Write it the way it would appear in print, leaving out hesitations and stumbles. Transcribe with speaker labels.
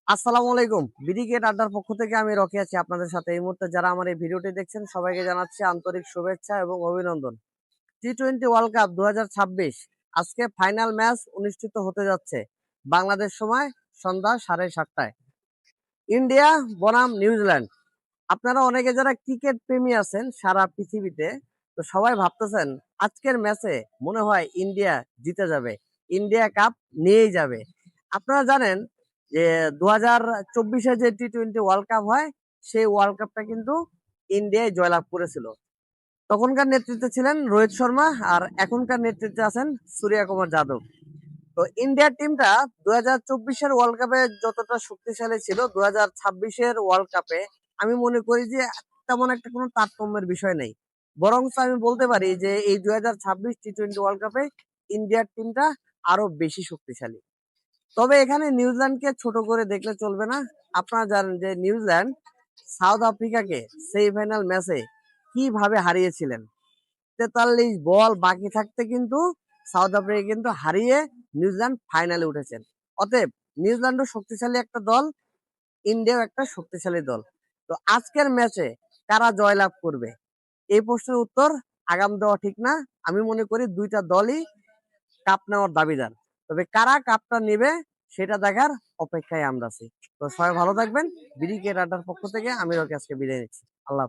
Speaker 1: আসসালামু আলাইকুম। বিডিকেট আড্ডার পক্ষ থেকে আমি রকি আছি আপনাদের সাথে। এই মুহূর্তে যারা আমার এই ভিডিওটি দেখছেন সবাইকে জানাচ্ছি আন্তরিক শুভেচ্ছা এবং অভিনন্দন। টি-20 ওয়ার্ল্ড কাপ ২০২৬ আজকে ফাইনাল ম্যাচ অনুষ্ঠিত হতে যাচ্ছে। বাংলাদেশ সময় সন্ধ্যা 7:30টায়। ইন্ডিয়া বনাম নিউজিল্যান্ড। আপনারা অনেকে যারা ক্রিকেট প্রেমী আছেন সারা পৃথিবীতে, তো সবাই ভাবতেছেন আজকের ম্যাচে মনে হয় ইন্ডিয়া জিতে যাবে, ইন্ডিয়া কাপ নিয়েই যাবে। আপনারা জানেন যে 2024-এ যে টি-20 ওয়ার্ল্ড কাপ হয়, সেই ওয়ার্ল্ড কাপটা কিন্তু ইন্ডিয়ায় জয়লাভ করেছিল। তখনকার নেতৃত্বে ছিলেন রোহিত শর্মা, আর এখনকার নেতৃত্বে আছেন সূর্য কুমার যাদব। তো ইন্ডিয়ার টিমটা 2024-এর ওয়ার্ল্ড কাপে যতটা শক্তিশালী ছিল, 2026-এর ওয়ার্ল্ড কাপে আমি মনে করি যে তেমন একটা কোনো তারতম্যের বিষয় নেই। বরং আমি বলতে পারি যে এই 2026 টি-20 ওয়ার্ল্ড কাপে ইন্ডিয়ার টিমটা আরো বেশি শক্তিশালী। তবে এখানে নিউজিল্যান্ডকে ছোট করে দেখলে চলবে না। আপনারা জানেন যে নিউজিল্যান্ড সাউথ আফ্রিকাকে সেমিফাইনাল ম্যাচে কিভাবে হারিয়েছিলেন। 43 বল বাকি থাকতে কিন্তু সাউথ আফ্রিকা কিন্তু হারিয়ে নিউজিল্যান্ড ফাইনালে উঠেছেন। অতএব নিউজিল্যান্ডও শক্তিশালী একটা দল, ইন্ডিয়াও একটা শক্তিশালী দল। তো আজকের ম্যাচে কারা জয়লাভ করবে, এই প্রশ্নের উত্তর আগাম দেওয়া ঠিক না। আমি মনে করি দুইটা দলই কাপ নেওয়ার দাবিদার। তবে কারা কাপটা নেবে সেটা দেখার অপেক্ষায় আমরা আছি। তো সবাই ভালো থাকবেন। বিডি কে রাডার পক্ষ থেকে আমি রকি আজকে বিদায় নিচ্ছি। আল্লাহ হাফেজ।